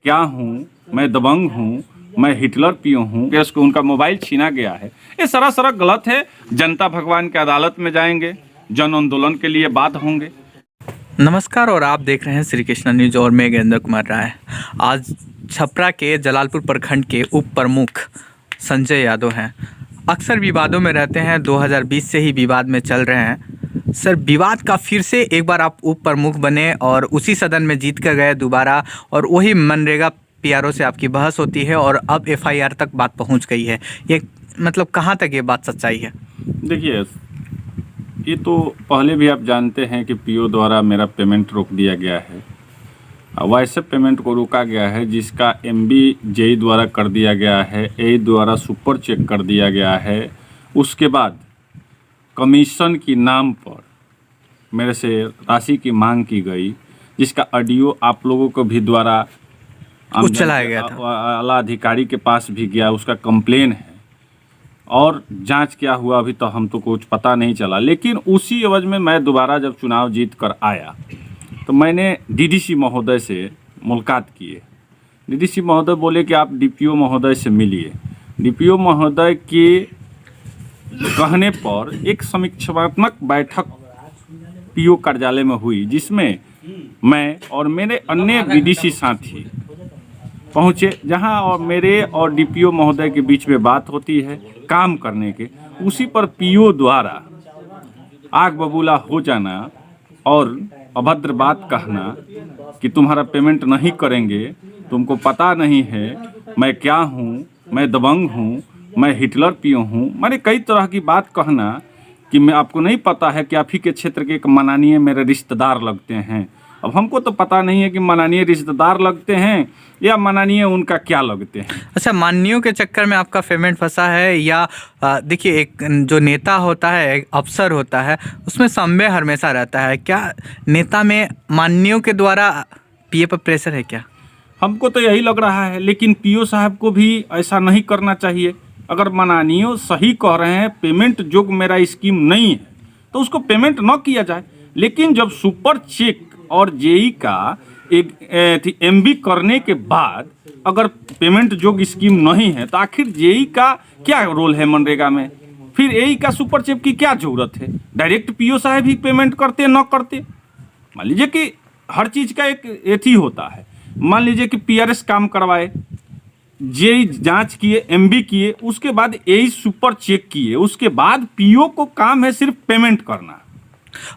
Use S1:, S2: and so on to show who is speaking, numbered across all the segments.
S1: क्या हूँ, मैं दबंग हूँ, मैं हिटलर पीओ हूँ, कि उसको उनका मोबाइल छीना गया है। ये सरासर गलत है। जनता भगवान के अदालत में जाएंगे, जन आंदोलन के लिए बात होंगे।
S2: नमस्कार और आप देख रहे हैं श्री कृष्णा न्यूज और मैं गिरिंदर कुमार राय। आज छपरा के जलालपुर प्रखंड के उप प्रमुख संजय यादव हैं। अक्सर विवादों में रहते हैं, 2020 से ही विवाद में चल रहे हैं। सर, विवाद का फिर से एक बार आप उप प्रमुख बने और उसी सदन में जीत कर गए दोबारा, और वही मनरेगा पीआरओ से आपकी बहस होती है और अब एफआईआर तक बात पहुंच गई है। ये मतलब कहां तक ये बात सच्चाई है?
S1: देखिए, ये तो पहले भी आप जानते हैं कि पीओ द्वारा मेरा पेमेंट रोक दिया गया है। वैसे पेमेंट को रोका गया है जिसका एमबी जेई द्वारा कर दिया गया है, ए द्वारा सुपर चेक कर दिया गया है। उसके बाद कमीशन की नाम पर मेरे से राशि की मांग की गई, जिसका ऑडियो आप लोगों को भी द्वारा
S2: चलाया गया था।
S1: आला अधिकारी के पास भी गया, उसका कंप्लेन है और जांच क्या हुआ अभी तो हम तो कुछ पता नहीं चला। लेकिन उसी एवज में मैं दोबारा जब चुनाव जीत कर आया तो मैंने डीडीसी महोदय से मुलाकात किए। डीडीसी महोदय बोले कि आप डीपीओ महोदय से मिलिए। डीपीओ महोदय के कहने पर एक समीक्षात्मक बैठक पीओ कार्यालय में हुई, जिसमें मैं और मेरे अन्य बीडीसी साथी पहुँचे, जहां और मेरे और डीपीओ महोदय के बीच में बात होती है काम करने के। उसी पर पीओ द्वारा आग बबूला हो जाना और अभद्र बात कहना कि तुम्हारा पेमेंट नहीं करेंगे, तुमको पता नहीं है मैं क्या हूँ, मैं दबंग हूँ, मैं हिटलर पीओ हूँ। मैंने कई तरह की बात कहना कि मैं आपको नहीं पता है कि आप ही के क्षेत्र के एक माननीय मेरे रिश्तेदार लगते हैं। अब हमको तो पता नहीं है कि माननीय रिश्तेदार लगते हैं या माननीय उनका क्या लगते हैं।
S2: अच्छा, माननीयों के चक्कर में आपका पेमेंट फंसा है या देखिए, एक जो नेता होता है, एक अफसर होता है, उसमें संदेह हमेशा रहता है। क्या नेता में माननीयों के द्वारा पीए पर प्रेशर है क्या?
S1: हमको तो यही लग रहा है, लेकिन पीओ साहब को भी ऐसा नहीं करना चाहिए। अगर माननीय सही कह रहे हैं पेमेंट जो मेरा स्कीम नहीं है तो उसको पेमेंट न किया जाए। लेकिन जब सुपर चेक और जेई का एक एमबी करने के बाद अगर पेमेंट जोग स्कीम नहीं है तो आखिर जेई का क्या रोल है मनरेगा में? फिर एई का सुपर चेक की क्या जरूरत है? डायरेक्ट पीओ साहब ही पेमेंट करते न करते। मान लीजिए कि हर चीज़ का एक एथी होता है। मान लीजिए कि पीआरएस काम करवाए, जेई जांच किए, एमबी किए, उसके बाद एई सुपर चेक किए, उसके बाद पीओ को काम है सिर्फ पेमेंट करना।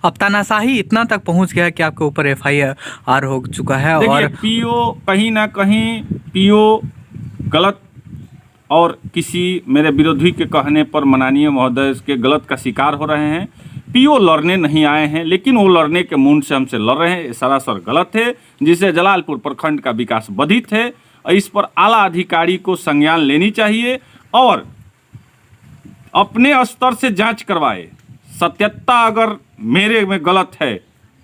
S2: अब तानाशाही इतना तक पहुंच गया कि आपके ऊपर एफआईआर हो चुका है। और
S1: पीओ कहीं ना कहीं पीओ गलत और किसी मेरे विरोधी के कहने पर माननीय महोदय के गलत का शिकार हो रहे हैं। पीओ लड़ने नहीं आए हैं, लेकिन वो लड़ने के मूड से हमसे लड़ रहे हैं। ये सरासर गलत है, जिससे जलालपुर प्रखंड का विकास बाधित है। इस पर आला अधिकारी को संज्ञान लेनी चाहिए और अपने स्तर से जांच करवाए। सत्यता अगर मेरे में गलत है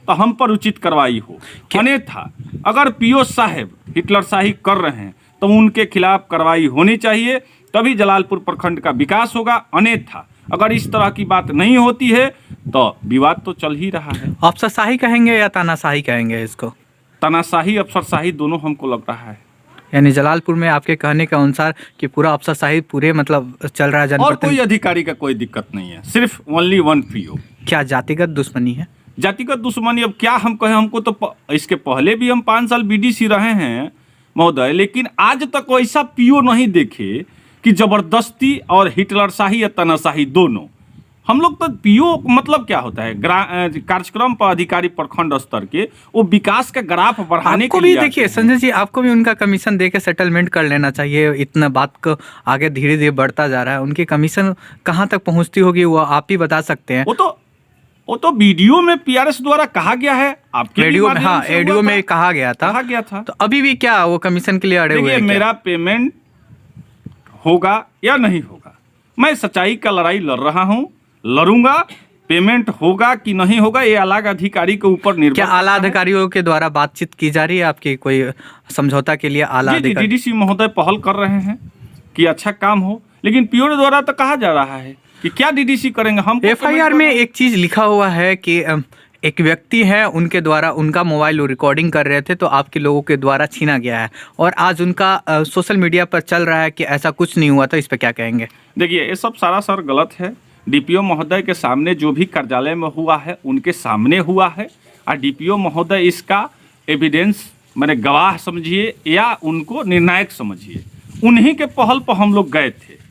S1: तो हम पर उचित कार्रवाई हो। अन्यथा अगर पीओ साहब हिटलरशाही कर रहे हैं तो उनके खिलाफ कार्रवाई होनी चाहिए, तभी जलालपुर प्रखंड का विकास होगा। अन्यथा अगर इस तरह की बात नहीं होती है तो विवाद तो चल ही रहा है।
S2: अफसरशाही कहेंगे या तानाशाही कहेंगे इसको?
S1: तानाशाही अफसरशाही दोनों हमको लग रहा है।
S2: यानी जलालपुर में आपके कहने के अनुसार कि पूरा अफसरशाही पूरे मतलब चल रहा है।
S1: और कोई अधिकारी का कोई दिक्कत नहीं है, सिर्फ ओनली वन पीओ।
S2: क्या जातिगत दुश्मनी है?
S1: जातिगत दुश्मनी अब क्या हम कहें? हमको तो इसके पहले भी हम 5 साल बीडीसी रहे हैं महोदय, लेकिन आज तक वैसा पीओ नहीं देखे कि जबरदस्ती और हिटलरशाही या तानाशाही दोनों। हम लोग तो पीओ मतलब क्या होता है, कार्यक्रम पदाधिकारी प्रखंड स्तर के, वो विकास का ग्राफ बढ़ाने के लिए।
S2: देखिए संजय जी, आपको भी उनका कमीशन दे के सेटलमेंट कर लेना चाहिए। इतना बात को आगे धीरे धीरे बढ़ता जा रहा है, उनकी कमीशन कहाँ तक पहुँचती होगी वो आप ही बता सकते हैं।
S1: वो तो वीडियो में पीआरएस द्वारा कहा गया है, आपके
S2: रेडियो में, हाँ रेडियो में कहा गया था। तो अभी भी क्या वो कमीशन के लिए अड़े हुए हैं?
S1: मेरा पेमेंट होगा या नहीं होगा, मैं सच्चाई का लड़ाई लड़ रहा हूँ, लड़ूंगा। पेमेंट होगा कि नहीं होगा ये अलग अधिकारी के ऊपर निर्भर।
S2: क्या आला अधिकारियों के द्वारा बातचीत की जा रही है आपकी कोई समझौता के लिए? आला अधिकारी
S1: डीडीसी महोदय पहल कर रहे हैं कि अच्छा काम हो, लेकिन पीओ द्वारा तो कहा जा रहा है कि क्या डीडीसी करेंगे। हम
S2: एफआईआर में एक चीज लिखा हुआ है कि एक व्यक्ति है, उनके द्वारा उनका मोबाइल वो रिकॉर्डिंग कर रहे थे तो आपके लोगों के द्वारा छीना गया है और आज उनका सोशल मीडिया पर चल रहा है कि ऐसा कुछ नहीं हुआ, तो इस पर क्या कहेंगे?
S1: देखिए, ये सब सरासर गलत है। डीपीओ महोदय के सामने जो भी कार्यालय में हुआ है उनके सामने हुआ है और डीपीओ महोदय इसका एविडेंस मैंने गवाह समझिए या उनको निर्णायक समझिए, उन्हीं के पहल पर हम लोग गए थे।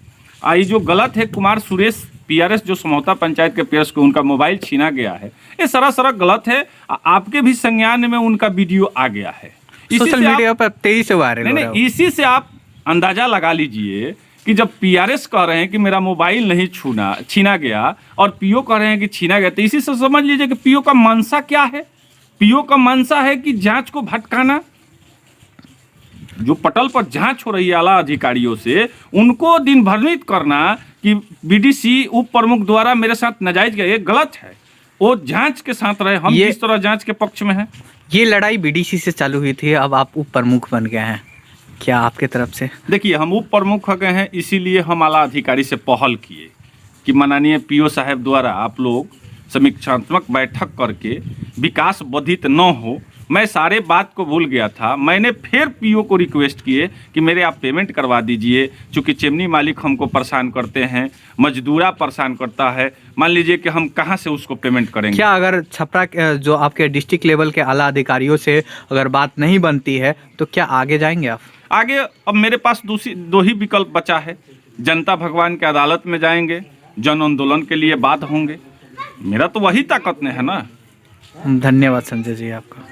S1: ये जो गलत है, कुमार सुरेश पीआरएस जो समौता पंचायत के पीआरएस को उनका मोबाइल छीना गया है, ये सरासर गलत है। आपके भी संज्ञान में उनका वीडियो आ गया है,
S2: सोशल मीडिया पर तेजी से वायरल हो रहा है।
S1: इसी से आप अंदाजा लगा लीजिए कि जब पीआरएस कह रहे हैं कि मेरा मोबाइल नहीं छीना गया और पीओ कह रहे हैं कि छीना गया, तो इसी से समझ लीजिए कि पीओ का मंशा क्या है। पीओ का मंशा है कि जांच को भटकाना। जो पटल पर जांच हो रही है आला अधिकारियों से, उनको दिन भ्रमित करना कि बीडीसी उप प्रमुख द्वारा मेरे साथ नाजायज किया, ये गलत है। वो जांच के साथ रहे, हम किस तरह जांच के पक्ष में हैं।
S2: ये लड़ाई बीडीसी से चालू हुई थी, अब आप उप प्रमुख बन गए हैं, क्या आपके तरफ से?
S1: देखिए, हम उप प्रमुख हो गए हैं, इसीलिए हम आला अधिकारी से पहल किए कि माननीय पीओ साहब द्वारा आप लोग समीक्षात्मक बैठक करके विकास बाधित न हो। मैं सारे बात को भूल गया था, मैंने फिर पीओ को रिक्वेस्ट किए कि मेरे आप पेमेंट करवा दीजिए, चूँकि चिमनी मालिक हमको परेशान करते हैं, मजदूरा परेशान करता है, मान लीजिए कि हम कहाँ से उसको पेमेंट करेंगे।
S2: क्या अगर छपरा जो आपके डिस्ट्रिक्ट लेवल के आला अधिकारियों से अगर बात नहीं बनती है तो क्या आगे जाएंगे आप?
S1: आगे अब मेरे पास दो ही विकल्प बचा है। जनता भगवान के अदालत में जाएंगे, जन आंदोलन के लिए बात होंगे। मेरा तो वही ताकत नहीं है ना।
S2: धन्यवाद संजय जी आपका।